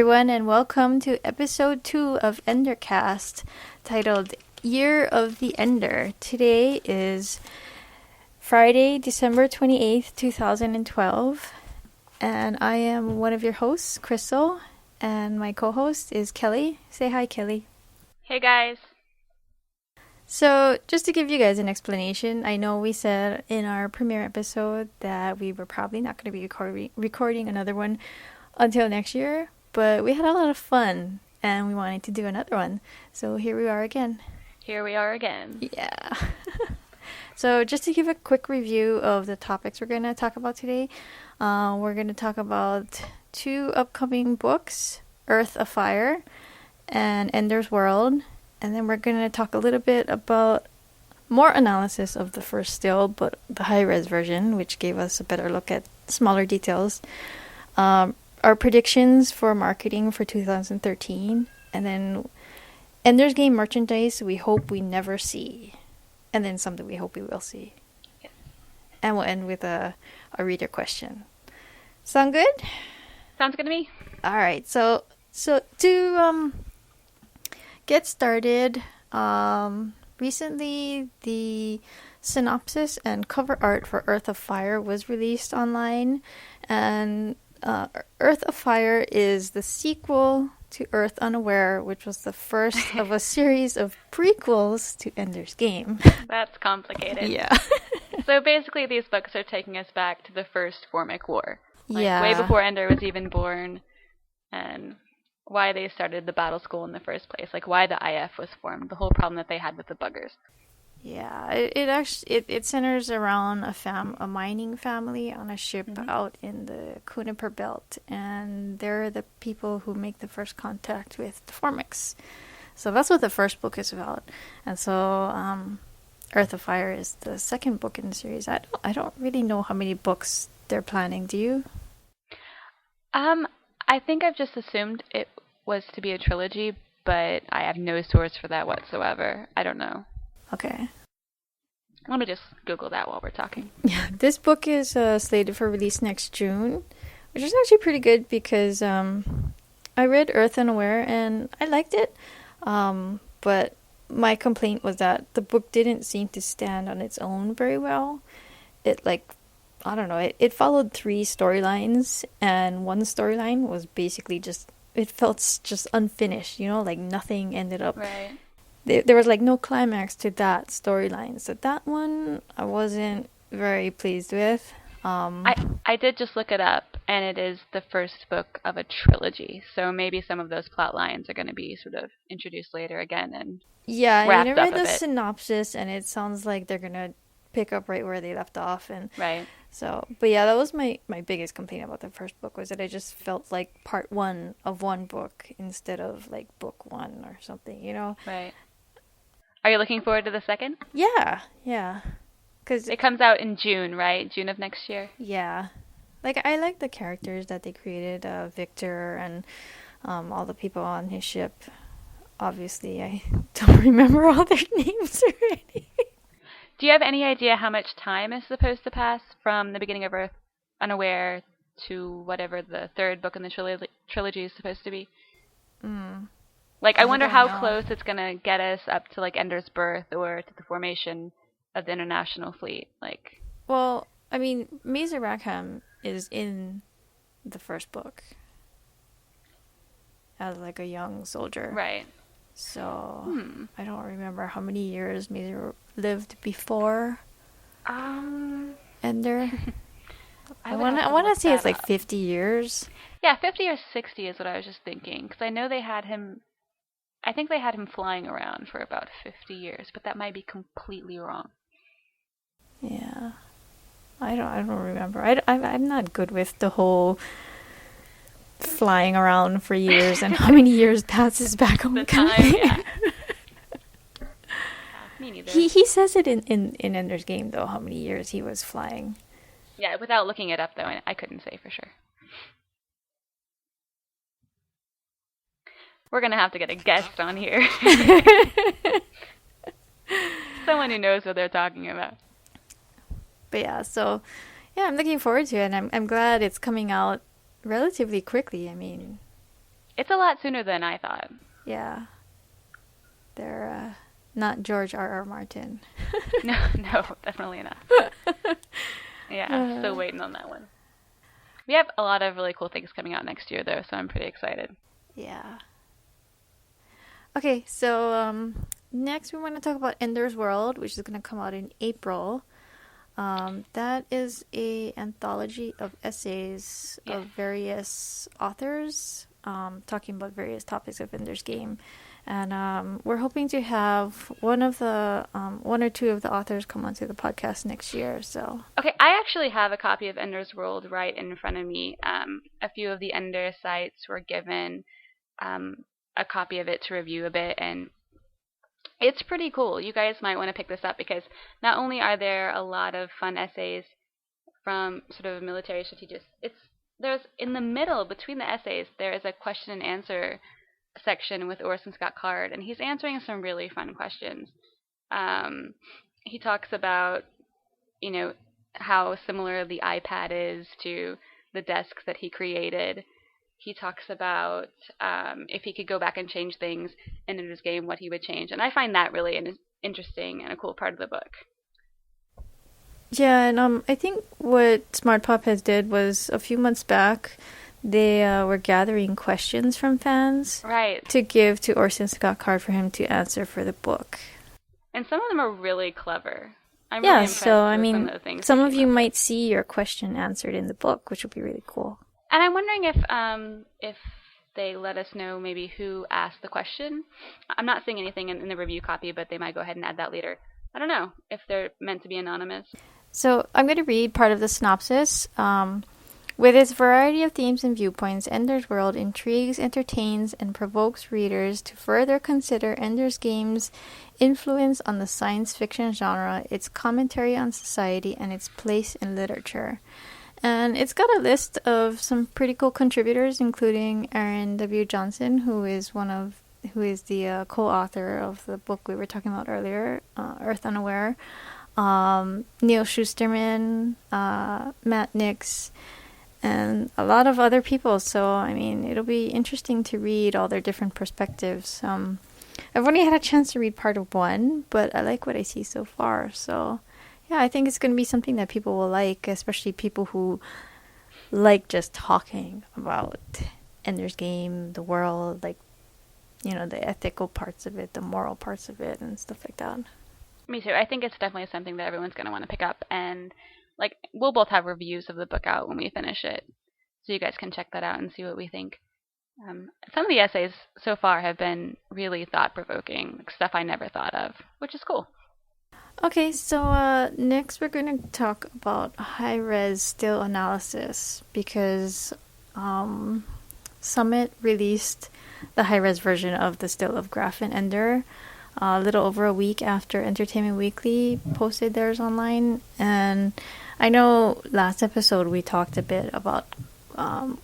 everyone, and welcome to episode 2 of EnderCast, titled Year of the Ender. Today is Friday, December 28th, 2012, and I am one of your hosts, Crystal, and my co-host is Kelly. Say hi, Kelly. Hey, guys. So, just to give you guys an explanation, I know we said in our premiere episode that we were probably not going to be recording another one until next year, but we had a lot of fun and we wanted to do another one. So, here we are again. Here we are again. Yeah. So, just to give a quick review of the topics we're going to talk about today, we're going to talk about 2 upcoming books, Earth Afire and Ender's World. And then we're going to talk a little bit about more analysis of the first still, but the high-res version, which gave us a better look at smaller details. Our predictions for marketing for 2013. And then Ender's Game merchandise we hope we never see. And then something we hope we will see. Yes. And we'll end with a reader question. Sound good? Sounds good to me. All right. So to get started, recently the synopsis and cover art for Earth Afire was released online, and Earth Afire is the sequel to Earth Unaware, which was the first of a series of prequels to Ender's Game. That's complicated. Yeah. So basically these books are taking us back to the first Formic War. Yeah. Way before Ender was even born, and why they started the battle school in the first place, like why the IF was formed, the whole problem that they had with the buggers. Yeah, it centers around a mining family on a ship out in the Kuniper Belt, and they're the people who make the first contact with the Formics. So that's what the first book is about. And so Earth of Fire is the second book in the series. I don't really know how many books they're planning. Do you? I think I've just assumed it was to be a trilogy, but I have no source for that whatsoever. I don't know. Okay. Let me just Google that while we're talking. Yeah, this book is slated for release next June, which is actually pretty good because I read Earth Unaware and I liked it, but my complaint was that the book didn't seem to stand on its own very well. I don't know, it followed 3 storylines, and one storyline was basically it felt just unfinished, like nothing ended up. Right. There was no climax to that storyline, so that one I wasn't very pleased with. I did just look it up, and it is the first book of a trilogy, so maybe some of those plot lines are going to be sort of introduced later again and I read the synopsis, and it sounds like they're going to pick up right where they left off, and right. So, but yeah, that was my biggest complaint about the first book, was that I just felt like part 1 of one book instead of book 1 or something, Right. Are you looking forward to the second? Yeah. Cause it comes out in June, right? June of next year? Yeah. I like the characters that they created, Victor and all the people on his ship. Obviously, I don't remember all their names already. Do you have any idea how much time is supposed to pass from the beginning of Earth Unaware to whatever the third book in the trilogy is supposed to be? I wonder how close it's going to get us up to Ender's birth or to the formation of the International Fleet. Well, I mean, Mazer Rackham is in the first book as a young soldier. Right. So, I don't remember how many years Mazer lived before Ender. I want to say it's 50 years. Yeah, 50 or 60 is what I was just thinking, because I know they had him flying around for about 50 years, but that might be completely wrong. Yeah. I don't remember. I'm not good with the whole flying around for years and how many years passes back home. The time, yeah. Me neither. He says it in Ender's Game, though, how many years he was flying. Yeah, without looking it up, though, I couldn't say for sure. We're going to have to get a guest on here. Someone who knows what they're talking about. But yeah, so I'm looking forward to it, and I'm glad it's coming out relatively quickly. I mean, It's a lot sooner than I thought. Yeah. They're not George R.R. Martin. No, definitely not. Yeah, still waiting on that one. We have a lot of really cool things coming out next year, though, so I'm pretty excited. Yeah. Okay, so next we want to talk about Ender's World, which is going to come out in April. That is a anthology of essays of various authors talking about various topics of Ender's Game. And we're hoping to have one or two of the authors come onto the podcast next year. So okay, I actually have a copy of Ender's World right in front of me. A few of the Ender sites were given a copy of it to review a bit, and it's pretty cool. You guys might want to pick this up because not only are there a lot of fun essays from sort of military strategists, there's in the middle between the essays there is a question and answer section with Orson Scott Card, and he's answering some really fun questions. He talks about, how similar the iPad is to the desk that he created. He talks about if he could go back and change things in his game, what he would change. And I find that really an interesting and a cool part of the book. Yeah, and I think what Smart Pop has did was a few months back, they were gathering questions from fans to give to Orson Scott Card for him to answer for the book. And some of them are really clever. I'm really impressed so I with mean, some of you might see your question answered in the book, which would be really cool. And I'm wondering if they let us know maybe who asked the question. I'm not seeing anything in the review copy, but they might go ahead and add that later. I don't know if they're meant to be anonymous. So I'm going to read part of the synopsis. With its variety of themes and viewpoints, Ender's World intrigues, entertains, and provokes readers to further consider Ender's Game's influence on the science fiction genre, its commentary on society, and its place in literature. And it's got a list of some pretty cool contributors, including Aaron W. Johnson, who is the co-author of the book we were talking about earlier, Earth Unaware, Neil Schusterman, Matt Nix, and a lot of other people. So, I mean, it'll be interesting to read all their different perspectives. I've only had a chance to read part of one, but I like what I see so far. So, yeah, I think it's going to be something that people will like, especially people who like just talking about Ender's Game, the world, like, the ethical parts of it, the moral parts of it, and stuff like that. Me too. I think it's definitely something that everyone's going to want to pick up, and we'll both have reviews of the book out when we finish it, so you guys can check that out and see what we think. Some of the essays so far have been really thought-provoking, stuff I never thought of, which is cool. Okay, so next we're going to talk about high-res still analysis, because Summit released the high-res version of the still of Graph and Ender a little over a week after Entertainment Weekly posted theirs online. And I know last episode we talked a bit about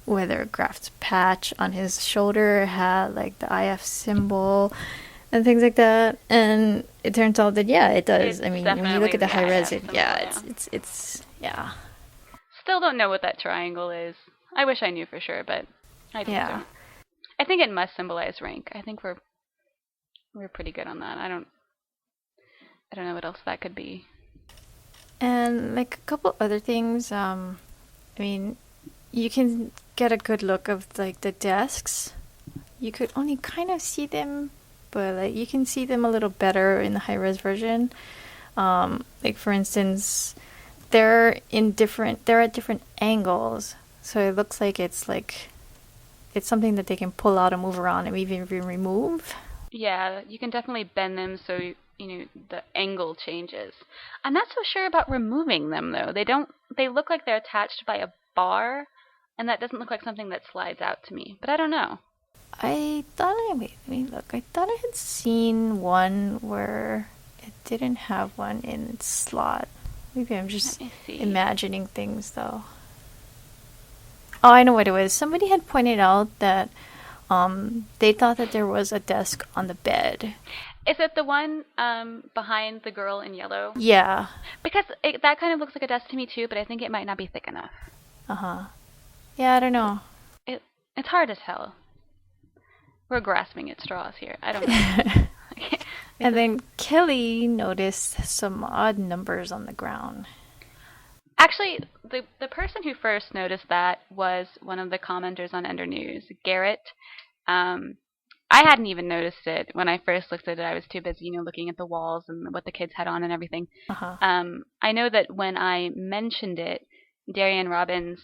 whether Graph's patch on his shoulder had like the IF symbol and things like that, and it turns out that it does. I mean, when you look at the high res, it's Still don't know what that triangle is. I wish I knew for sure, but I just don't. I think it must symbolize rank. I think we're pretty good on that. I don't know what else that could be. And like a couple other things. I mean, you can get a good look of like the desks. You could only kind of see them, but like you can see them a little better in the high res version. Like for instance, they're at different angles, so it looks like it's something that they can pull out and move around and maybe even remove. Yeah, you can definitely bend them so the angle changes. I'm not so sure about removing them though. They look like they're attached by a bar, and that doesn't look like something that slides out to me. But I don't know. I thought I had seen one where it didn't have one in its slot. Maybe I'm just imagining things though. Oh, I know what it was. Somebody had pointed out that they thought that there was a desk on the bed. Is it the one behind the girl in yellow? Yeah. Because that kind of looks like a desk to me too, but I think it might not be thick enough. Uh-huh. Yeah, I don't know. It's hard to tell. We're grasping at straws here. I don't know. And then Kelly noticed some odd numbers on the ground. Actually, the person who first noticed that was one of the commenters on Ender News, Garrett. I hadn't even noticed it when I first looked at it. I was too busy, looking at the walls and what the kids had on and everything. Uh-huh. I know that when I mentioned it, Darian Robbins,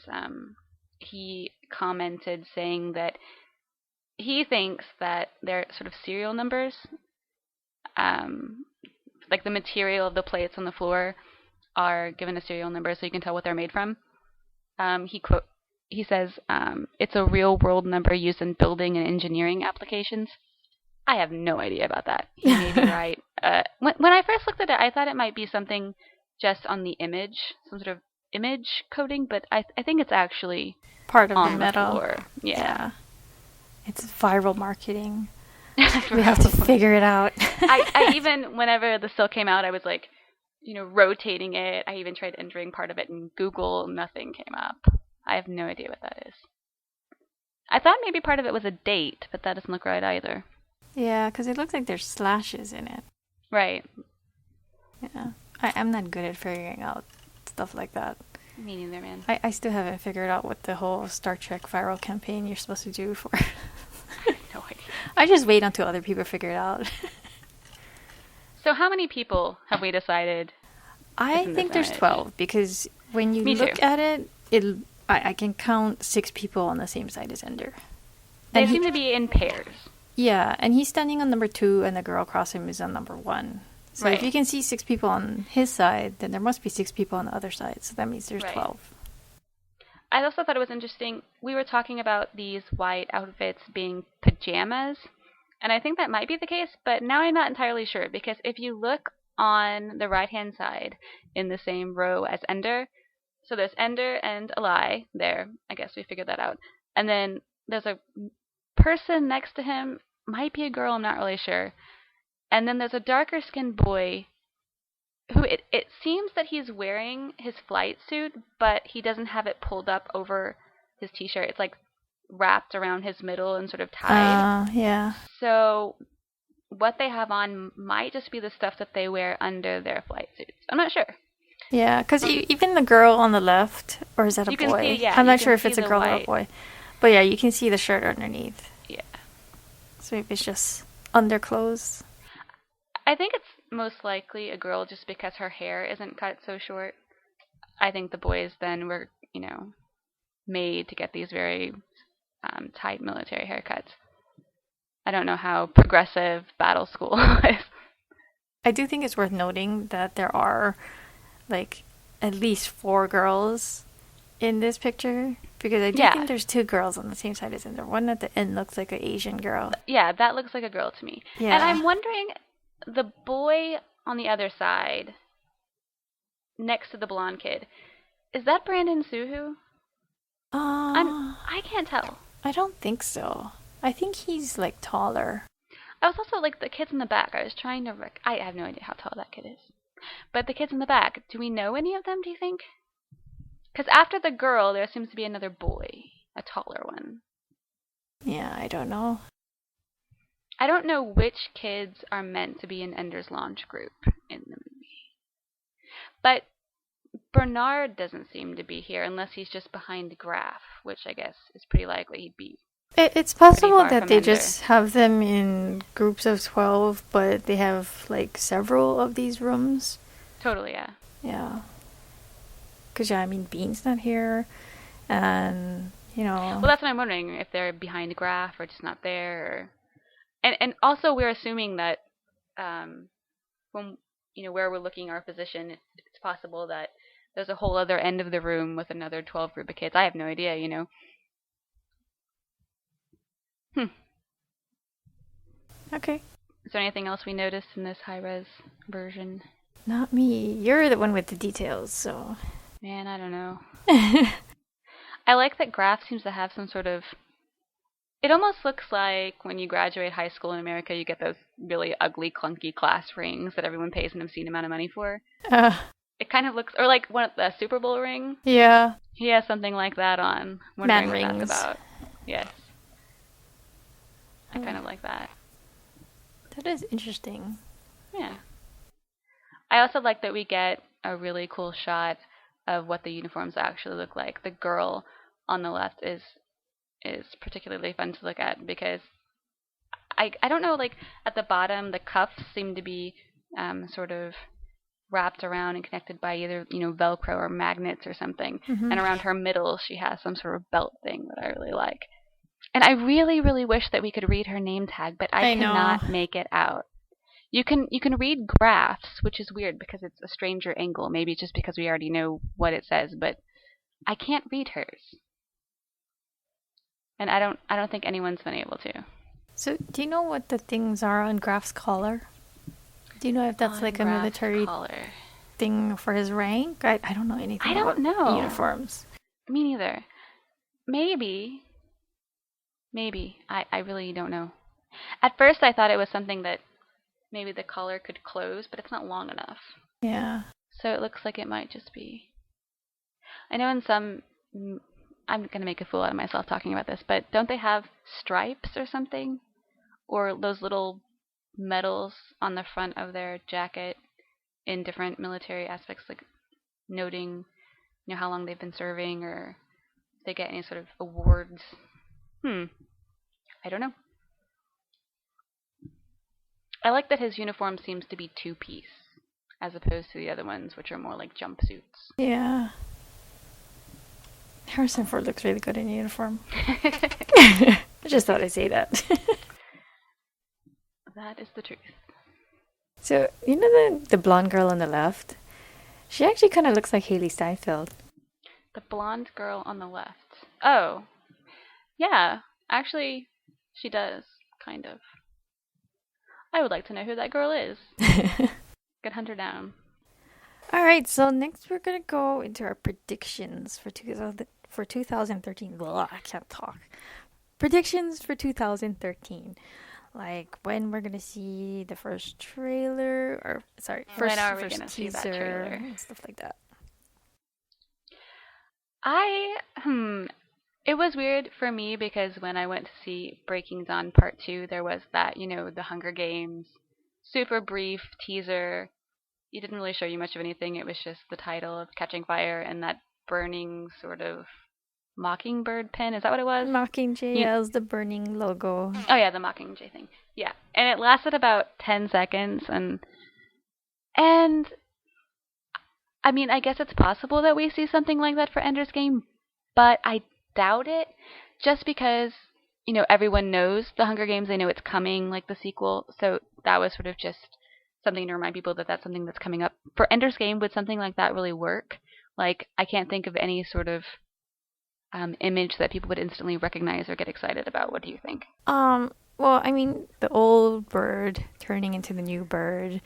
he commented saying that he thinks that they're sort of serial numbers, like the material of the plates on the floor are given a serial number so you can tell what they're made from. He says it's a real world number used in building and engineering applications. I have no idea about that. He may be right. When I first looked at it, I thought it might be something just on the image, some sort of image coding, but I think it's actually part of on the metal. Floor. Yeah. It's viral marketing. We have to figure it out. I even, whenever the still came out, I was like, rotating it. I even tried entering part of it in Google. Nothing came up. I have no idea what that is. I thought maybe part of it was a date, but that doesn't look right either. Yeah, because it looks like there's slashes in it. Right. Yeah. I'm not good at figuring out stuff like that. Me neither, man. I still haven't figured out what the whole Star Trek viral campaign you're supposed to do for. No idea. I just wait until other people figure it out. So how many people have we decided? I think there's 12 because when you look at it, I can count 6 people on the same side as Ender. They seem to be in pairs. Yeah, and he's standing on number 2 and the girl across him is on number 1. So if you can see 6 people on his side, then there must be 6 people on the other side. So that means there's 12. I also thought it was interesting. We were talking about these white outfits being pajamas, and I think that might be the case, but now I'm not entirely sure because if you look on the right-hand side in the same row as Ender, so there's Ender and Eli there. I guess we figured that out. And then there's a person next to him, might be a girl, I'm not really sure. And then there's a darker-skinned boy who it seems that he's wearing his flight suit, but he doesn't have it pulled up over his t-shirt. It's like wrapped around his middle and sort of tied. Yeah. So what they have on might just be the stuff that they wear under their flight suits. I'm not sure. Yeah, because even the girl on the left, or is that a boy? I'm not sure if it's a girl or a boy. But yeah, you can see the shirt underneath. Yeah. So maybe it's just underclothes. I think it's most likely a girl just because her hair isn't cut so short. I think the boys then were, made to get these very tight military haircuts. I don't know how progressive Battle School is. I do think it's worth noting that there are, at least 4 girls in this picture. Because I do think there's 2 girls on the same side as Ender. One at the end looks like an Asian girl. Yeah, that looks like a girl to me. Yeah. And I'm wondering, the boy on the other side, next to the blonde kid, is that Brandon Suhu? I can't tell. I don't think so. I think he's taller. I was also the kids in the back. I was trying to I have no idea how tall that kid is. But the kids in the back, do we know any of them, do you think? Because after the girl, there seems to be another boy, a taller one. Yeah, I don't know. I don't know which kids are meant to be in Ender's launch group in the movie. But Bernard doesn't seem to be here unless he's just behind Graf, which I guess is pretty likely he'd be. It's possible that they just have them in groups of 12, but they have several of these rooms. Totally, yeah. Yeah. Because, Bean's not here, and, Well, that's what I'm wondering, if they're behind Graf or just not there. And also we're assuming that when, where we're looking our position, it's possible that there's a whole other end of the room with another 12 group of kids. I have no idea, Okay. Is there anything else we noticed in this high-res version? Not me. You're the one with the details, so... Man, I don't know. I like that Graf seems to have some sort of... It almost looks like when you graduate high school in America, you get those really ugly, clunky class rings that everyone pays an obscene amount of money for. It kind of looks... Or one of the Super Bowl ring. Yeah. He has something like that on. Man rings. That's about. Yes. I kind of like that. That is interesting. Yeah. I also like that we get a really cool shot of what the uniforms actually look like. The girl on the left is particularly fun to look at because I don't know, like at the bottom the cuffs seem to be sort of wrapped around and connected by either, Velcro or magnets or something. Mm-hmm. And around her middle she has some sort of belt thing that I really like. And I really, really wish that we could read her name tag, but I cannot make it out. You can read graphs, which is weird because it's a stranger angle. Maybe just because we already know what it says, but I can't read hers. And I don't think anyone's been able to. So, do you know what the things are on Graf's collar? Do you know if that's like a military thing for his rank? I don't know anything about uniforms. Me neither. Maybe. I really don't know. At first I thought it was something that maybe the collar could close, but it's not long enough. Yeah. So it looks like it might just be... I know in some... I'm going to make a fool out of myself talking about this, but don't they have stripes or something? Or those little medals on the front of their jacket in different military aspects, like noting, how long they've been serving, or if they get any sort of awards. I don't know. I like that his uniform seems to be two-piece, as opposed to the other ones, which are more like jumpsuits. Yeah. Harrison Ford looks really good in uniform. I just thought I'd say that. That is the truth. So, the blonde girl on the left? She actually kind of looks like Haley Steinfeld. The blonde girl on the left. Oh. Yeah. Actually, she does, kind of. I would like to know who that girl is. Could hunt her down. All right, so next we're going to go into our predictions for 2013. Blah, I can't talk. Predictions for 2013. Like when we're going to see the first trailer, or first teaser, and stuff like that. It was weird for me because when I went to see Breaking Dawn Part 2, there was that, the Hunger Games, super brief teaser. It didn't really show you much of anything. It was just the title of Catching Fire and that burning sort of mockingbird pen. Is that what it was? Mockingjay as the burning logo. Oh, yeah, the Mockingjay thing. Yeah. And it lasted about 10 seconds. And I mean, I guess it's possible that we see something like that for Ender's Game, but I doubt it, just because, everyone knows the Hunger Games. They know it's coming, like the sequel. So that was sort of just something to remind people that that's something that's coming up. For Ender's Game, would something like that really work? Like, I can't think of any sort of image that people would instantly recognize or get excited about. What do you think? Well, I mean, the old bird turning into the new bird,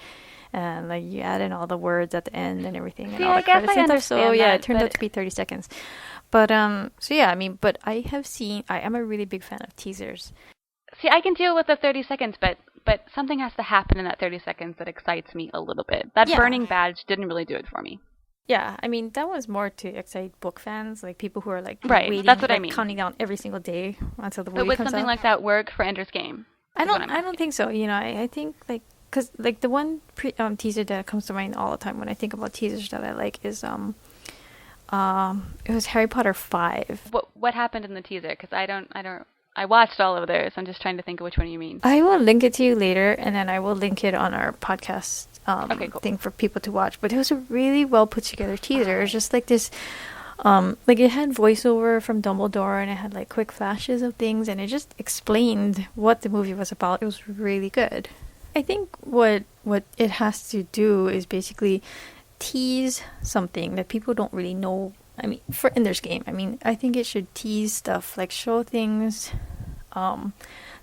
and like you add in all the words at the end and everything, and all the credits and stuff. So yeah, it turned out to be 30 seconds. But so yeah, I mean, but I am a really big fan of teasers. See, I can deal with the 30 seconds, but something has to happen in that 30 seconds that excites me a little bit. That burning badge didn't really do it for me. Yeah, I mean, that was more to excite book fans, like people who are like waiting, that's what I mean, counting down every single day until the movie comes out. But would something like that work for Ender's Game? I don't think so. I think like, because like the one teaser that comes to mind all the time when I think about teasers that I like is it was Harry Potter 5. What happened in the teaser? Because I watched all of those. I'm just trying to think of which one you mean. I will link it to you later, and then I will link it on our podcast thing for people to watch. But it was a really well put together teaser. It was just like this, like it had voiceover from Dumbledore, and it had like quick flashes of things, and it just explained what the movie was about. It was really good. I think what it has to do is basically tease something that people don't really know. I mean, for Ender's Game, I think it should tease stuff, like show things that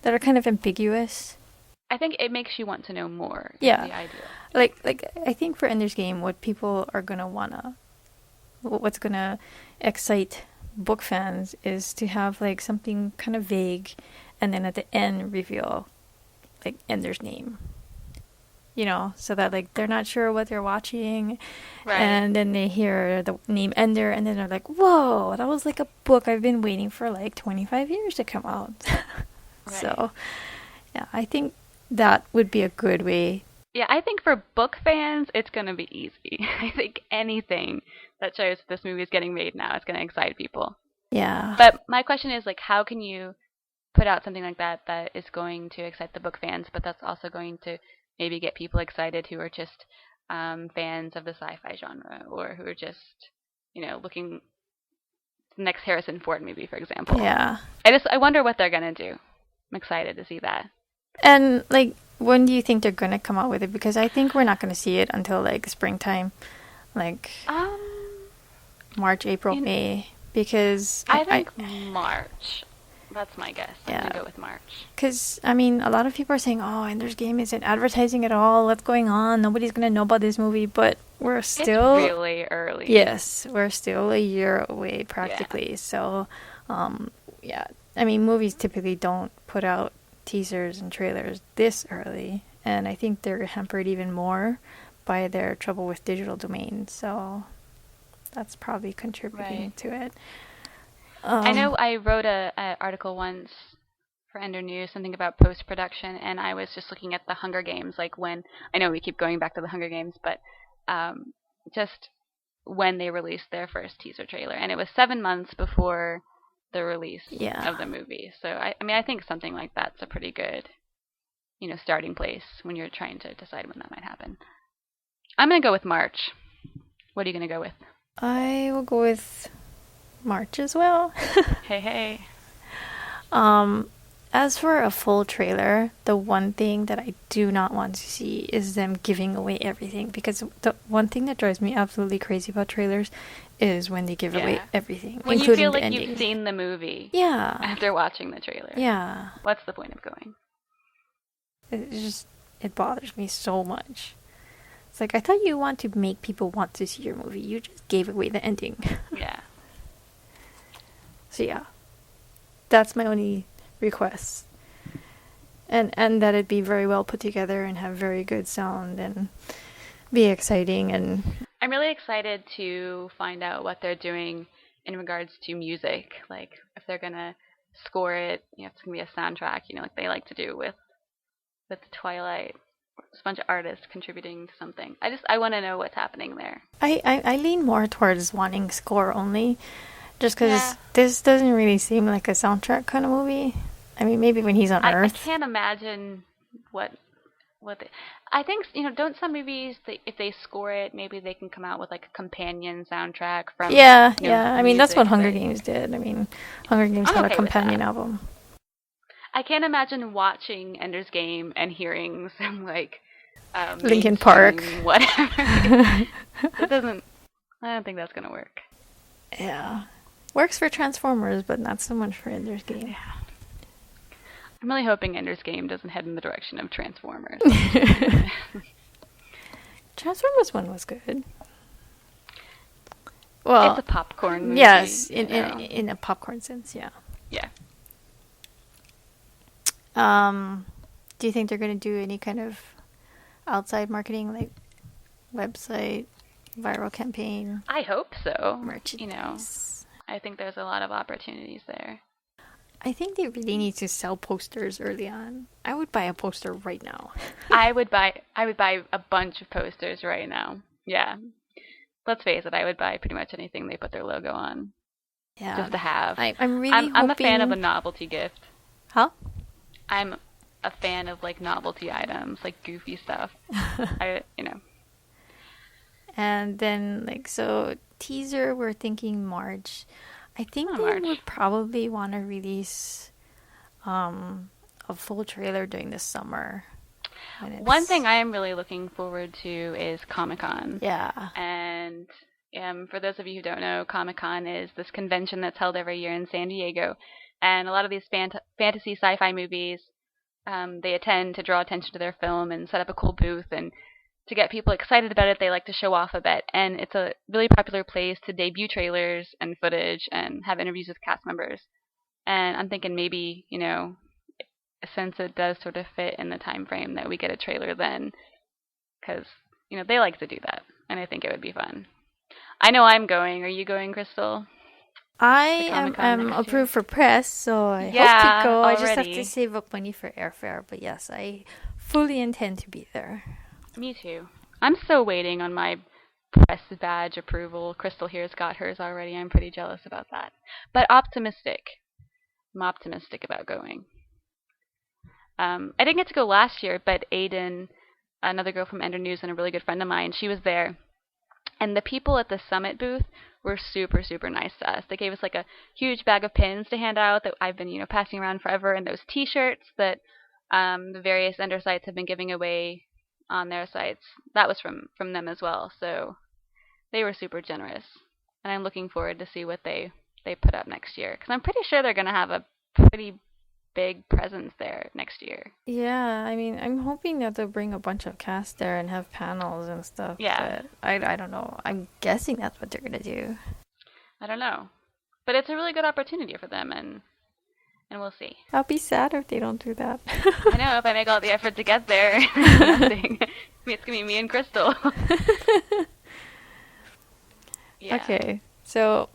are kind of ambiguous. I think it makes you want to know more. Yeah. The idea. Like I think for Ender's Game, what people are what's gonna excite book fans is to have like something kind of vague, and then at the end reveal like Ender's name. So that like they're not sure what they're watching, right. And then they hear the name Ender, and then they're like, "Whoa, that was like a book I've been waiting for like 25 years to come out." Right. So, Yeah, I think that would be a good way. Yeah, I think for book fans, it's going to be easy. I think anything that shows this movie is getting made now is going to excite people. Yeah. But my question is, like, how can you put out something like that that is going to excite the book fans, but that's also going to maybe get people excited who are just fans of the sci-fi genre, or who are just, looking the next Harrison Ford movie, for example. Yeah. I wonder what they're gonna do. I'm excited to see that. And like, when do you think they're gonna come out with it? Because I think we're not gonna see it until like springtime, like Um, March, April, May. Because I think March. That's my guess. I'm gonna go with March. Because I mean, a lot of people are saying, "Oh, Ender's Game isn't advertising at all. What's going on? Nobody's gonna know about this movie." But we're still really early. Yes, we're still a year away practically. Yeah. So, yeah. I mean, movies typically don't put out teasers and trailers this early, and I think they're hampered even more by their trouble with digital domain. So that's probably contributing to it. I know I wrote an article once for Ender News, something about post-production, and I was just looking at the Hunger Games, like when, I know we keep going back to the Hunger Games, but just when they released their first teaser trailer, and it was 7 months before the release of the movie. So, I mean, I think something like that's a pretty good, starting place when you're trying to decide when that might happen. I'm going to go with March. What are you going to go with? I will go with March as well. Hey. As for a full trailer, the one thing that I do not want to see is them giving away everything, because the one thing that drives me absolutely crazy about trailers is when they give away everything, when including you feel the like ending. You've seen the movie after watching the trailer. Yeah. What's the point of going? It bothers me so much. It's like, I thought you want to make people want to see your movie. You just gave away the ending. Yeah. So yeah, that's my only request. And that it be very well put together and have very good sound and be exciting. And I'm really excited to find out what they're doing in regards to music. Like, if they're gonna score it, if it's gonna be a soundtrack, like they like to do with Twilight. There's a bunch of artists contributing to something. I want to know what's happening there. I lean more towards wanting score only, just because this doesn't really seem like a soundtrack kind of movie. I mean, maybe when he's on Earth. I can't imagine what I think, don't some movies, if they score it, maybe they can come out with like a companion soundtrack from I mean, that's what Hunger Games did. I mean, Hunger Games had a companion album. I can't imagine watching Ender's Game and hearing some like Linkin Park, whatever. I don't think that's gonna work. Yeah, works for Transformers, but not so much for Ender's Game. Yeah. I'm really hoping Ender's Game doesn't head in the direction of Transformers. Transformers 1 was good. Well, it's a popcorn movie. Yes, in a popcorn sense, yeah. Yeah. Do you think they're going to do any kind of outside marketing, like website, viral campaign? I hope so. Merchandise. I think there's a lot of opportunities there. I think they really need to sell posters early on. I would buy a poster right now. I would buy a bunch of posters right now. Yeah. Let's face it, I would buy pretty much anything they put their logo on. Yeah. Just to have. I'm a fan of a novelty gift. Huh? I'm a fan of like novelty items, like goofy stuff. And then teaser, we're thinking March. I think they would probably want to release a full trailer during the summer. One thing I am really looking forward to is Comic-Con. Yeah. And for those of you who don't know, Comic-Con is this convention that's held every year in San Diego. And a lot of these fantasy sci-fi movies, they attend to draw attention to their film and set up a cool booth. And to get people excited about it, they like to show off a bit. And it's a really popular place to debut trailers and footage and have interviews with cast members. And I'm thinking maybe, since it does sort of fit in the time frame, that we get a trailer then. Because, they like to do that. And I think it would be fun. I know I'm going. Are you going, Crystal? I The am, Comic-Con next year. approved for press, so I hope Yeah, to go. I just have to already. save up money for airfare. But yes, I fully intend to be there. Me too. I'm still waiting on my press badge approval. Crystal here's got hers already. I'm pretty jealous about that. But optimistic. I'm optimistic about going. I didn't get to go last year, but Aiden, another girl from Ender News and a really good friend of mine, she was there. And the people at the Summit booth were super, super nice to us. They gave us like a huge bag of pins to hand out that I've been, passing around forever, and those T-shirts that the various Ender sites have been giving away on their sites. That was from them as well. So they were super generous, and I'm looking forward to see what they put up next year, because I'm pretty sure they're gonna have a pretty big presence there next year. Yeah, I mean, I'm hoping that they'll bring a bunch of cast there and have panels and stuff. Yeah. But I don't know. I'm guessing that's what they're gonna do. I don't know, but it's a really good opportunity for them, and we'll see. I'll be sad if they don't do that. I know, if I make all the effort to get there, nothing. It's gonna be me and Crystal. Yeah. Okay, so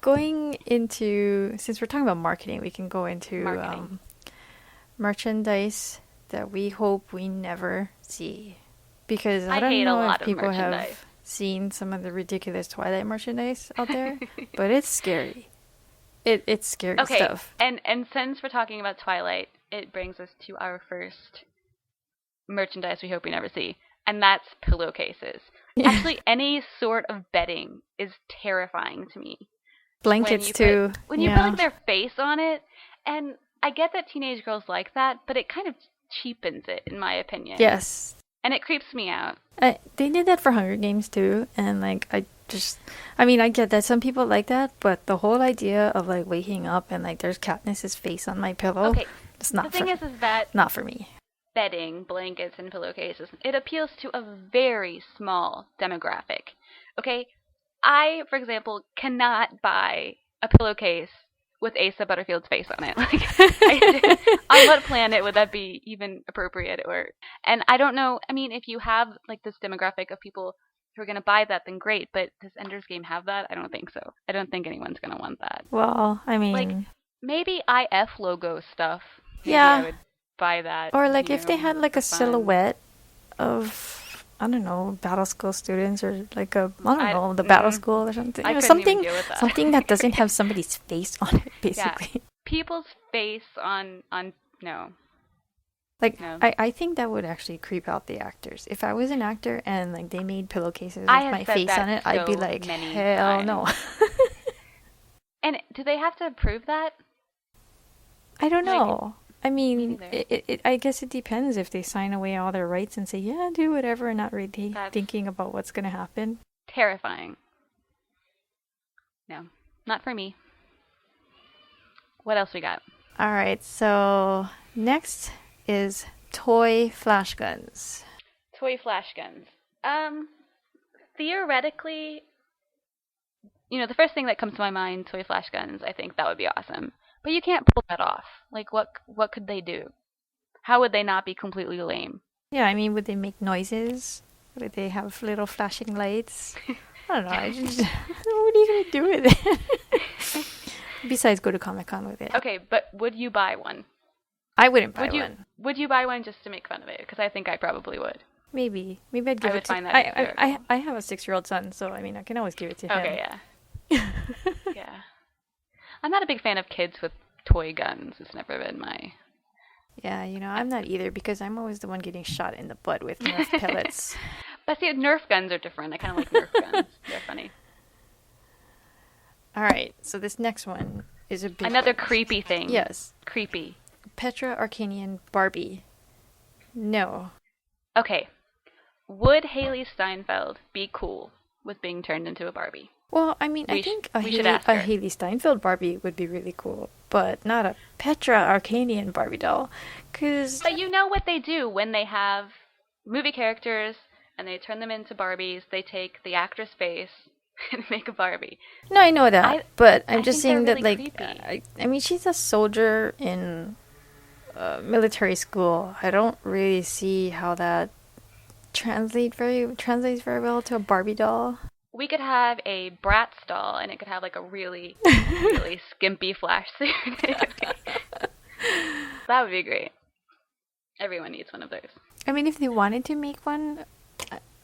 going into, since we're talking about marketing, we can go into Marketing. merchandise that we hope we never see. Because I I don't hate a know lot if of people merchandise. have seen some of the ridiculous Twilight merchandise out there, but it's scary. It's scary Okay, stuff. and since we're talking about Twilight, it brings us to our first merchandise we hope we never see, and that's pillowcases. Actually, any sort of bedding is terrifying to me. Blankets too. When you put like their face on it, and I get that teenage girls like that, but it kind of cheapens it, in my opinion. Yes. And it creeps me out. They did that for Hunger Games too, and like I get that some people like that, but the whole idea of like waking up and like there's Katniss's face on my pillow, Okay, it's not. The thing is that not for me. Bedding, blankets, and pillowcases, it appeals to a very small demographic. Okay, I, for example, cannot buy a pillowcase with Asa Butterfield's face on it. Like, on what planet would that be even appropriate? And I don't know. I mean, if you have like this demographic of people who are going to buy that, then great. But does Ender's Game have that? I don't think so. I don't think anyone's going to want that. Well, I mean, like maybe IF logo stuff. Maybe yeah, I would buy that. or like if they had like a silhouette of, I don't know, battle school students, or like a, I don't know, the battle school or something. I couldn't something, even deal with that. something that doesn't have somebody's face on it, basically. Yeah. People's face on no. Like, No. I think that would actually creep out the actors. If I was an actor and like they made pillowcases with I have my said face that on it, I'd be so like, many hell no. And do they have to approve that? I don't know. I mean, neither. I guess it depends if they sign away all their rights and say, yeah, do whatever, and not really That's thinking about what's going to happen. Terrifying. No, not for me. What else we got? All right, so next is toy flash guns. Toy flash guns. Theoretically, the first thing that comes to my mind, toy flash guns, I think that would be awesome. But you can't pull that off. Like, what could they do? How would they not be completely lame? Yeah, I mean, would they make noises? Would they have little flashing lights? I don't know. What are you going to do with it? Besides go to Comic-Con with it. Okay, but would you buy one? I wouldn't buy one. Would you buy one just to make fun of it? Because I think I probably would. Maybe I'd give I it would to... find that I have a 6-year-old son, so I mean, I can always give it to him. Okay, yeah. Yeah. I'm not a big fan of kids with toy guns. It's never been my... Yeah, I'm not either, because I'm always the one getting shot in the butt with Nerf pellets. But see, Nerf guns are different. I kind of like Nerf guns. They're funny. All right, so this next one is a big Another one. creepy thing. Yes. Creepy. Petra Arcanian Barbie. No. Okay. Would Haley Steinfeld be cool with being turned into a Barbie? Well, I mean, I think a Haley Steinfeld Barbie would be really cool, but not a Petra Arcanian Barbie doll. But you know what they do when they have movie characters and they turn them into Barbies? They take the actor's face and make a Barbie. No, I know that, but I'm just saying that, really like, I mean, she's a soldier in military school. I don't really see how that translates very well to a Barbie doll. we could have a Bratz doll, and it could have like a really, really skimpy flash suit. That would be great. Everyone needs one of those. I mean, if they wanted to make one,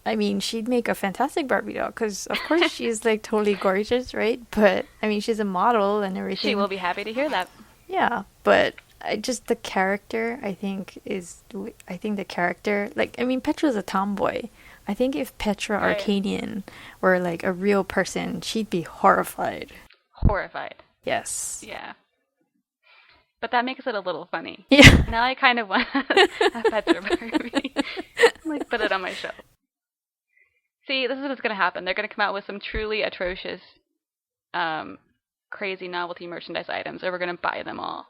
I mean, she'd make a fantastic Barbie doll because, of course, she's like totally gorgeous, right? But I mean, she's a model and everything. She will be happy to hear that. Yeah, but just the character, I think the character, like, I mean, Petra's a tomboy. I think if Petra Right. Arcadian were like a real person, she'd be horrified. Horrified. Yes. Yeah. But that makes it a little funny. Yeah. Now I kind of want a Petra Barbie. Like, put it on my shelf. See, this is what's going to happen. They're going to come out with some truly atrocious, crazy novelty merchandise items, and we're going to buy them all.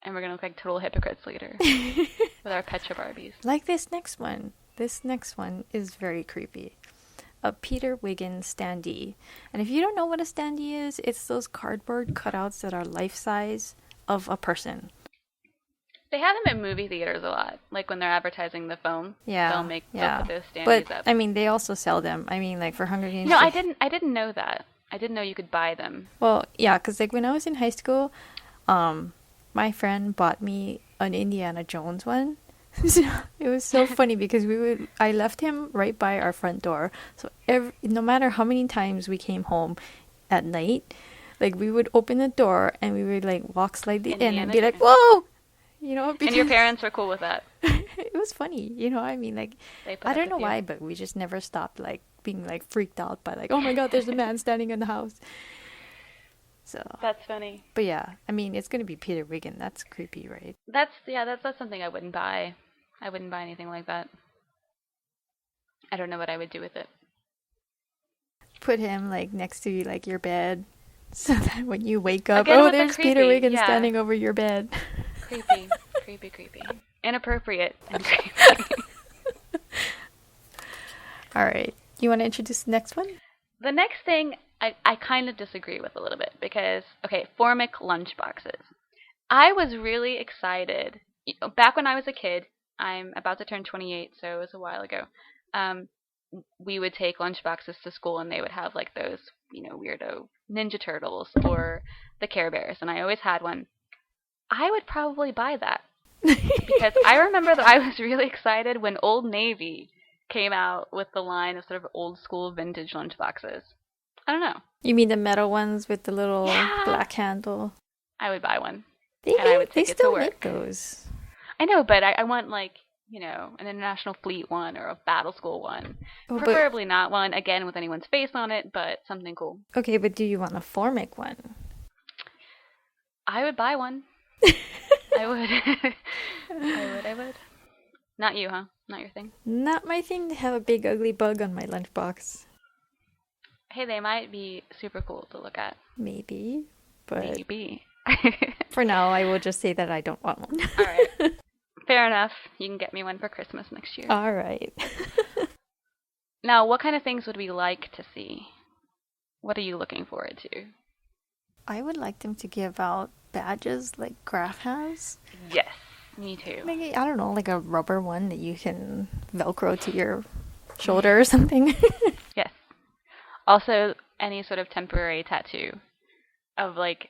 And we're going to look like total hypocrites later with our Petra Barbies. Like this next one. This next one is very creepy. A Peter Wiggins standee. And if you don't know what a standee is, it's those cardboard cutouts that are life-size of a person. They have them at movie theaters a lot. Like when they're advertising the film, they'll put those standees up. I mean, they also sell them. I mean, like for Hunger Games. No, I didn't know that. I didn't know you could buy them. Well, yeah, because like when I was in high school, my friend bought me an Indiana Jones one. So it was so funny because I left him right by our front door. So no matter how many times we came home at night, like we would open the door and we would like walk slightly in and be like, "Whoa!" You know, and your parents were cool with that. It was funny, you know. I mean, like, I don't know with you. why, but we just never stopped like being like freaked out by like, "Oh my God, there's a man standing in the house." So That's funny. But yeah, I mean, it's gonna be Peter Wiggin. That's creepy, right? That's something I wouldn't buy. I wouldn't buy anything like that. I don't know what I would do with it. Put him like next to like your bed, so that when you wake up, Again, oh, with the there's Peter creepy, Wiggin yeah. standing over your bed. Creepy, creepy. Inappropriate and creepy. All right, you want to introduce the next one? The next thing I kind of disagree with a little bit because, okay, Formic lunchboxes. I was really excited. Back when I was a kid, I'm about to turn 28, so it was a while ago. We would take lunchboxes to school and they would have like those, weirdo Ninja Turtles or the Care Bears, and I always had one. I would probably buy that because I remember that I was really excited when Old Navy came out with the line of sort of old school vintage lunchboxes. I don't know. You mean the metal ones with the little black handle? I would buy one. I would take they it to still work. make those. I know, but I want like, an International Fleet one or a Battle School one. Oh, Preferably not one, again, with anyone's face on it, but something cool. Okay, but do you want a Formic one? I would buy one. I would. I would. Not you, huh? Not your thing? Not my thing to have a big ugly bug on my lunchbox. Hey, they might be super cool to look at. Maybe, but Maybe. for now, I will just say that I don't want one. All right. Fair enough. You can get me one for Christmas next year. All right. Now, what kind of things would we like to see? What are you looking forward to? I would like them to give out badges like Graf has. Yes, me too. Maybe, I don't know, like a rubber one that you can Velcro to your shoulder or something. Yes. Also, any sort of temporary tattoo of like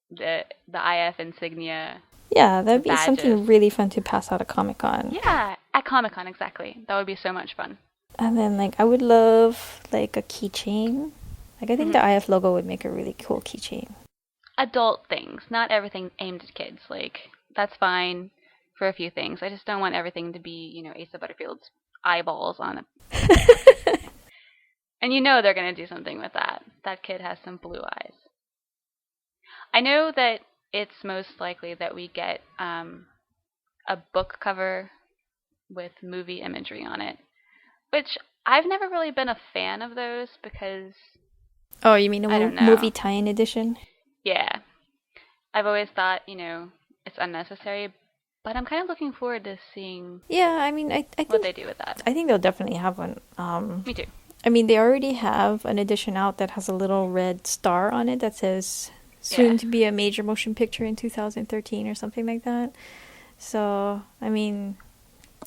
the IF insignia. Yeah, that'd be badges. something really fun to pass out at Comic-Con. Yeah, at Comic-Con, exactly. That would be so much fun. And then, like, I would love, like, a keychain. Like, I think the IF logo would make a really cool keychain. Adult things, not everything aimed at kids. Like, that's fine for a few things. I just don't want everything to be, Asa Butterfield's eyeballs on it. And they're going to do something with that. That kid has some blue eyes. I know that it's most likely that we get a book cover with movie imagery on it, which I've never really been a fan of those because... Oh, you mean I a don't know. movie tie-in edition? Yeah. I've always thought, it's unnecessary, but I'm kind of looking forward to seeing Yeah, I mean, I think what they do with that. I think they'll definitely have one. Me too. I mean, they already have an edition out that has a little red star on it that says soon to be a major motion picture in 2013 or something like that. So, I mean,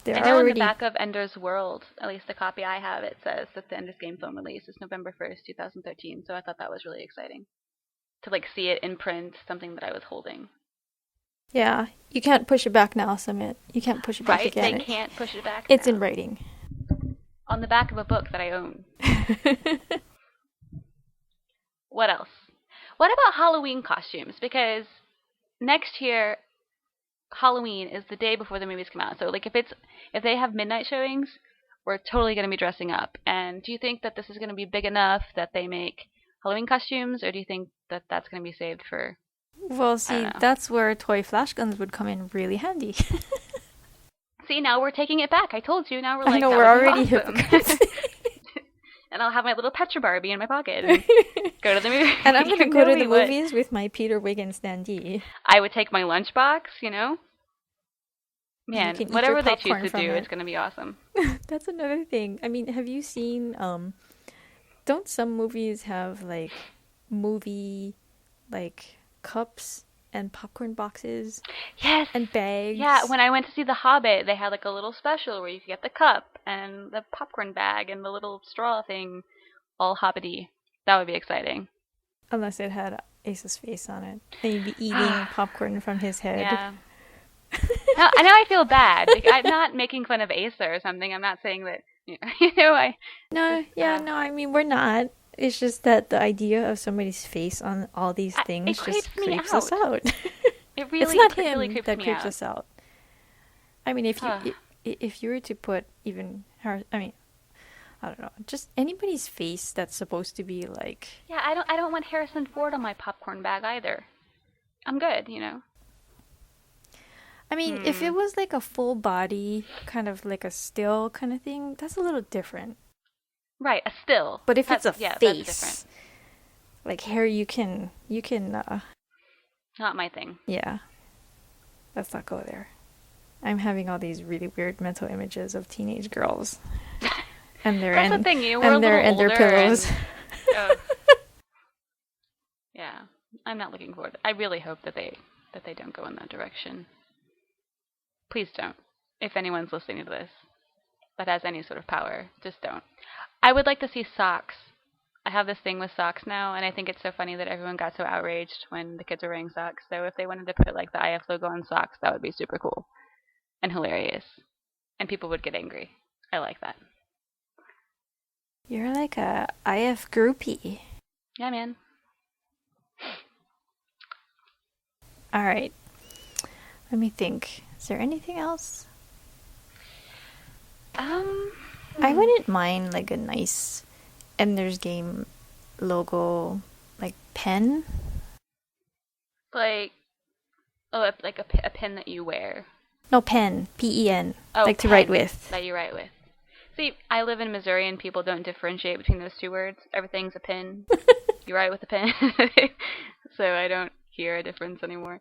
There I are know on the already back of Ender's World, at least the copy I have, it says that the Ender's Game film release is November 1st, 2013. So I thought that was really exciting to like see it in print, something that I was holding. Yeah, you can't push it back now, Summit. You can't push it back Right? again. They can't push it back It's now. in writing. On the back of a book that I own. What else? What about Halloween costumes? Because next year, Halloween is the day before the movies come out. So like if they have midnight showings, we're totally going to be dressing up. And do you think that this is going to be big enough that they make Halloween costumes, or do you think that that's going to be saved for? Well, I see, don't know. that's where toy flash guns would come in really handy. See, now we're taking it back. I told you. Now we're I like, know, that we're would be already awesome. hypocrites. And I'll have my little Petra Barbie in my pocket and go to the movie. And I'm going to go to the would. movies with my Peter Wiggins standee. I would take my lunchbox, you know? Man, You can eat whatever your they choose popcorn to from do, it. it's going to be awesome. That's another thing. I mean, have you seen, don't some movies have, like, movie, like, cups and popcorn boxes? Yes. And bags? Yeah, when I went to see The Hobbit, they had like a little special where you could get the cup and the popcorn bag and the little straw thing, all hobbity. That would be exciting. Unless it had Ace's face on it. And you'd be eating popcorn from his head. Yeah. Now I feel bad. Like, I'm not making fun of Asa or something. I'm not saying that, No, I mean, we're not. It's just that the idea of somebody's face on all these things just creeps us out. It really, it's not him really creeps that me creeps out. us out. I mean, if you were to put even her, I mean, I don't know, just anybody's face that's supposed to be like. Yeah, I don't want Harrison Ford on my popcorn bag either. I'm good, I mean, if it was like a full body, kind of like a still kind of thing, that's a little different. Right, a still. But if it's a face, like hair, you can. Not my thing. Yeah. Let's not go there. I'm having all these really weird mental images of teenage girls. And their That's the thing, we're a little older. Their pillows. Yeah, I'm not looking forward. I really hope that they don't go in that direction. Please don't. If anyone's listening to this that has any sort of power, just don't. I would like to see socks. I have this thing with socks now, and I think it's so funny that everyone got so outraged when the kids were wearing socks. So if they wanted to put like the IF logo on socks, that would be super cool and hilarious. And people would get angry. I like that. You're like a IF groupie. Yeah, man. All right. Let me think. Is there anything else? I wouldn't mind like a nice Ender's Game logo, like pen. Like, like a pen that you wear. No, pen. P-E-N. Oh, like to write with. That you write with. See, I live in Missouri and people don't differentiate between those two words. Everything's a pen. You write with a pen. So I don't hear a difference anymore.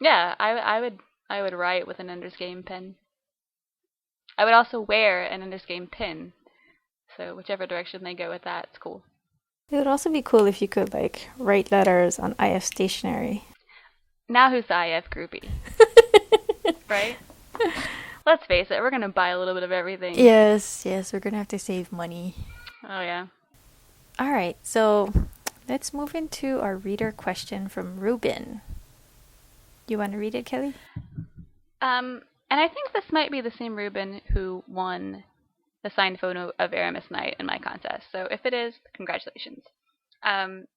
Yeah, I would write with an Ender's Game pen. I would also wear an Ender's Game pin. So whichever direction they go with that, it's cool. It would also be cool if you could like write letters on IF stationery. Now who's the IF groupie? Right? Let's face it, we're going to buy a little bit of everything. Yes, we're going to have to save money. Oh, yeah. All right, so let's move into our reader question from Ruben. You want to read it, Kelly? And I think this might be the same Ruben who won the signed photo of Aramis Knight in my contest. So if it is, congratulations.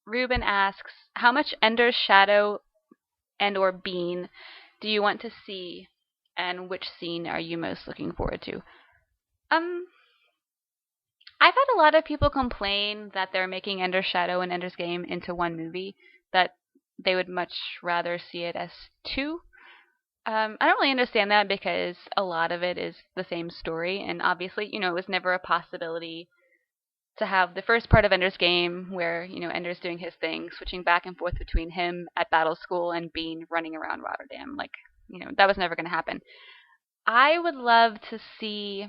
Ruben asks, how much Ender's Shadow and or Bean do you want to see, and which scene are you most looking forward to? I've had a lot of people complain that they're making Ender's Shadow and Ender's Game into one movie, that they would much rather see it as two. I don't really understand that because a lot of it is the same story, and obviously, it was never a possibility to have the first part of Ender's Game where, Ender's doing his thing, switching back and forth between him at battle school and Bean running around Rotterdam. Like, that was never going to happen. I would love to see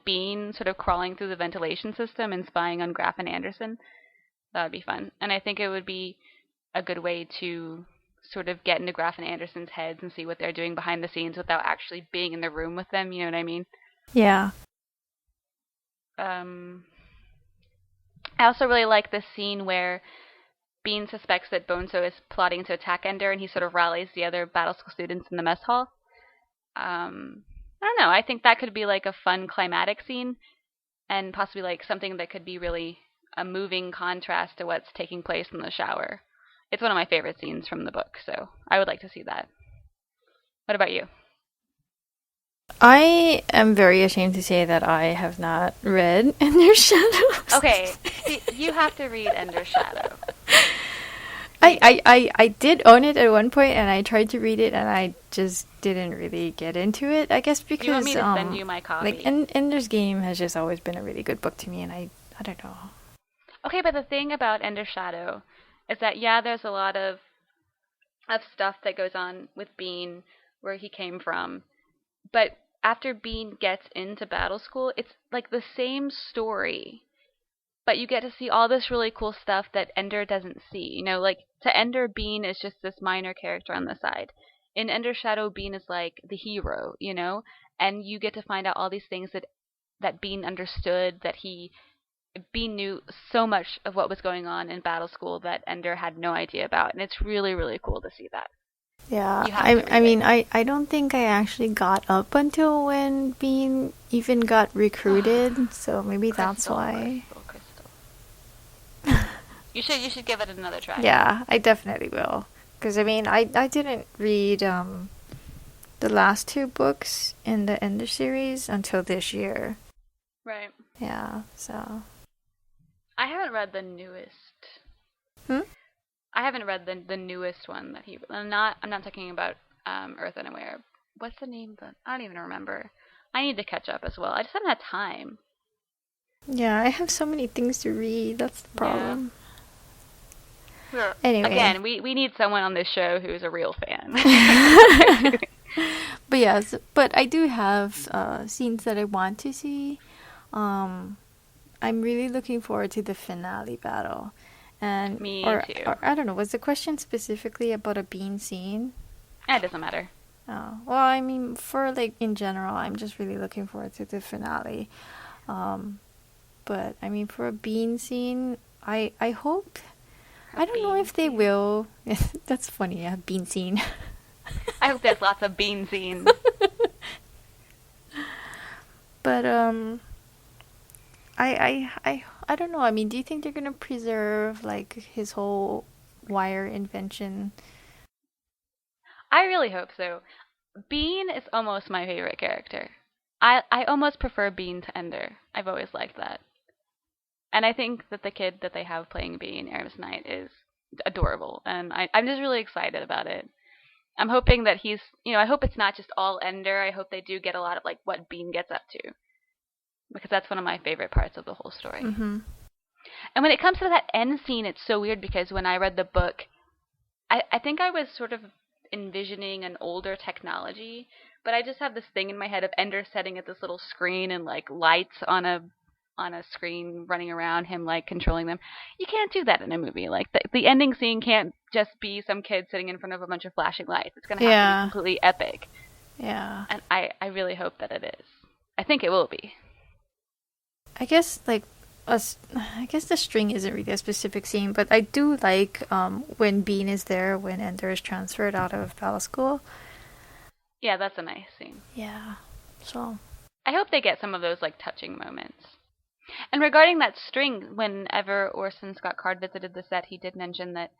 Bean sort of crawling through the ventilation system and spying on Graff and Anderson. That would be fun. And I think it would be a good way to sort of get into Graff and Anderson's heads and see what they're doing behind the scenes without actually being in the room with them. You know what I mean? Yeah. I also really like this scene where Bean suspects that Bonzo is plotting to attack Ender, and he sort of rallies the other battle school students in the mess hall. I don't know. I think that could be like a fun climatic scene, and possibly like something that could be really a moving contrast to what's taking place in the shower. It's one of my favorite scenes from the book, so I would like to see that. What about you? I am very ashamed to say that I have not read Ender Shadows. Okay, see, you have to read Ender Shadow. I did own it at one point, and I tried to read it, and I just didn't really get into it. I guess because you want me to send you my copy? Like Ender's Game has just always been a really good book to me, and I don't know. Okay, but the thing about Ender Shadow is that there's a lot of stuff that goes on with Bean where he came from, but after Bean gets into battle school, it's like the same story. But you get to see all this really cool stuff that Ender doesn't see. You know, like, to Ender, Bean is just this minor character on the side. In Ender Shadow, Bean is like the hero, you know? And you get to find out all these things that Bean understood, Bean knew so much of what was going on in battle school that Ender had no idea about. And it's really, really cool to see that. Yeah, I don't think I actually got up until when Bean even got recruited, so maybe that's why. You should give it another try. Yeah, I definitely will. Because, I mean, I didn't read the last two books in the Ender series until this year. Right. Yeah, so. I haven't read the newest. I haven't read the newest one that he. I'm not talking about Earth Unaware. What's the name? I don't even remember. I need to catch up as well. I just haven't had time. Yeah, I have so many things to read. That's the problem. Yeah. Anyway. Again, we need someone on this show who's a real fan. But yes, but I do have scenes that I want to see. I'm really looking forward to the finale battle. And Me too. Or, I don't know, was the question specifically about a Bean scene? It doesn't matter. Oh, well, I mean, for like in general, I'm just really looking forward to the finale. But I mean, for a Bean scene, I hope. I don't know if they will. That's funny, a Bean scene. I hope there's lots of Bean scenes. But I don't know. I mean, do you think they're gonna preserve like his whole wire invention? I really hope so. Bean is almost my favorite character. I almost prefer Bean to Ender. I've always liked that. And I think that the kid that they have playing Bean, Aramis Knight, is adorable. And I'm just really excited about it. I'm hoping that he's, I hope it's not just all Ender. I hope they do get a lot of like what Bean gets up to. Because that's one of my favorite parts of the whole story. Mm-hmm. And when it comes to that end scene, it's so weird because when I read the book, I think I was sort of envisioning an older technology, but I just have this thing in my head of Ender sitting at this little screen and like lights on a screen running around him, like controlling them. You can't do that in a movie. Like the ending scene can't just be some kid sitting in front of a bunch of flashing lights. It's going to have to be completely epic. Yeah. And I really hope that it is. I think it will be. I guess I guess the string isn't really a specific scene, but I do like when Bean is there when Ender is transferred out of battle school. Yeah, that's a nice scene. Yeah. So I hope they get some of those like touching moments. And regarding that string, whenever Orson Scott Card visited the set, he did mention that,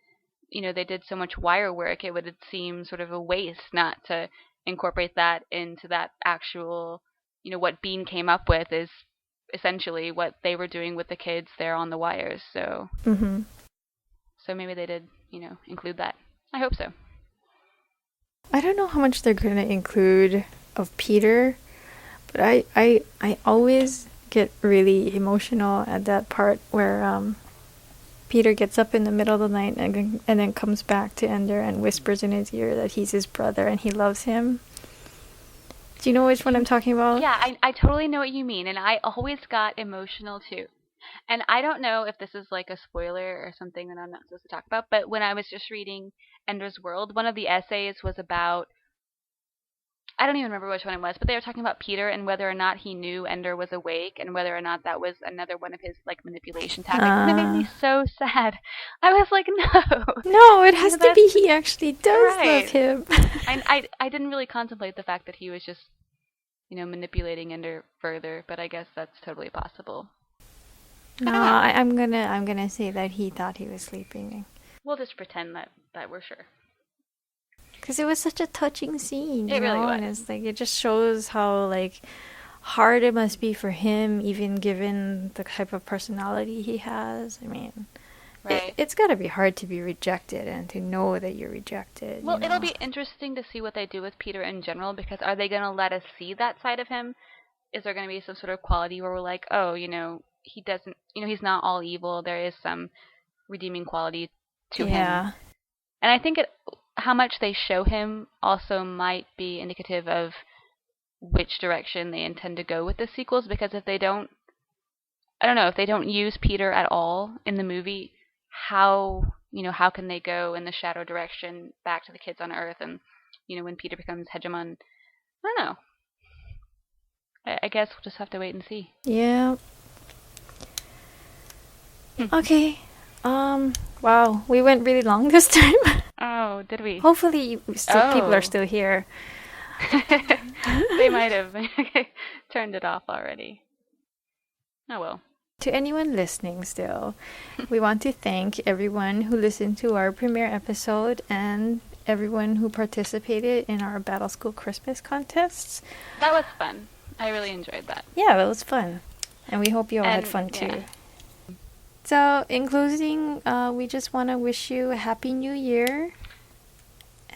they did so much wire work, it would seem sort of a waste not to incorporate that into that actual, what Bean came up with is essentially what they were doing with the kids there on the wires. So, So maybe they did, include that. I hope so. I don't know how much they're going to include of Peter, but I always get really emotional at that part where Peter gets up in the middle of the night and then comes back to Ender and whispers in his ear that he's his brother and he loves him. Do you know which one I'm talking about? Yeah, I totally know what you mean, and I always got emotional too. And I don't know if this is like a spoiler or something that I'm not supposed to talk about, but when I was just reading Ender's world. One of the essays was about, I don't even remember which one it was, but they were talking about Peter and whether or not he knew Ender was awake and whether or not that was another one of his like manipulation tactics. And it made me so sad. I was like, no. No, it has to be he actually does love him. I didn't really contemplate the fact that he was just, manipulating Ender further, but I guess that's totally possible. No, I'm gonna say that he thought he was sleeping. We'll just pretend that we're sure. Because it was such a touching scene, it really was. And it's like it just shows how like hard it must be for him, even given the type of personality he has. I mean, right. It's got to be hard to be rejected and to know that you're rejected. Well, it'll be interesting to see what they do with Peter in general, because are they going to let us see that side of him? Is there going to be some sort of quality where we're like, oh, he doesn't, he's not all evil. There is some redeeming quality to him. And I think how much they show him also might be indicative of which direction they intend to go with the sequels, because if they don't, I don't know, if they don't use Peter at all in the movie, how can they go in the shadow direction back to the kids on Earth and, when Peter becomes hegemon? I don't know. I guess we'll just have to wait and see. Yeah. Okay. Wow, we went really long this time. Oh, did we? Hopefully people are still here. They might have turned it off already. Oh well. To anyone listening still, we want to thank everyone who listened to our premiere episode and everyone who participated in our Battle School Christmas contests. That was fun. I really enjoyed that. Yeah, that was fun. And we hope you all had fun too. Yeah. So, in closing, we just want to wish you a Happy New Year.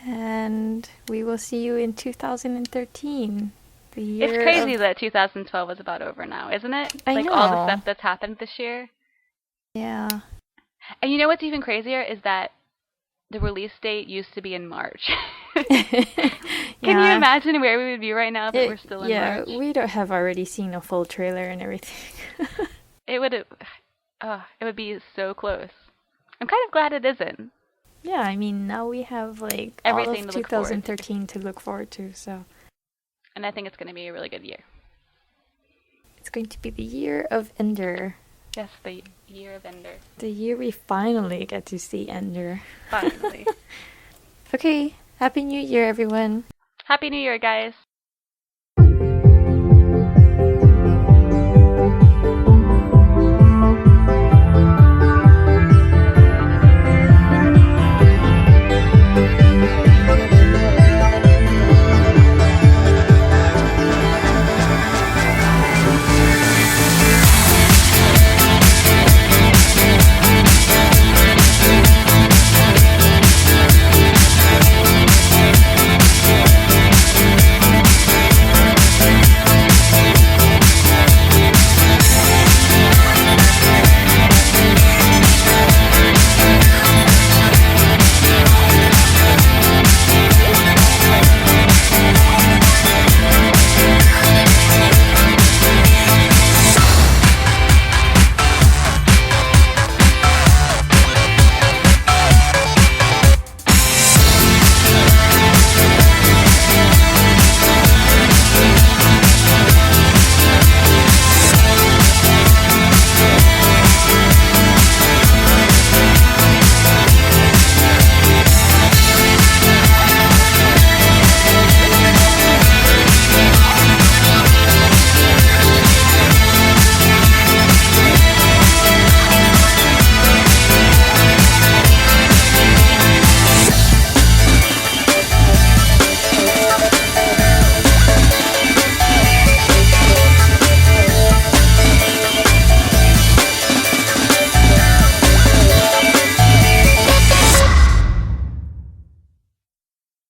And we will see you in 2013. The year it's crazy that 2012 is about over now, isn't it? I know. All the stuff that's happened this year. Yeah. And you know what's even crazier is that the release date used to be in March. Can you imagine where we would be right now if it were still in March? Yeah, we don't have already seen a full trailer and everything. It would be so close. I'm kind of glad it isn't. Yeah, I mean, now we have like everything all of 2013 to look forward to, so. And I think it's going to be a really good year. It's going to be the year of Ender. Yes, the year of Ender. The year we finally get to see Ender. Finally. Okay, Happy New Year, everyone. Happy New Year, guys.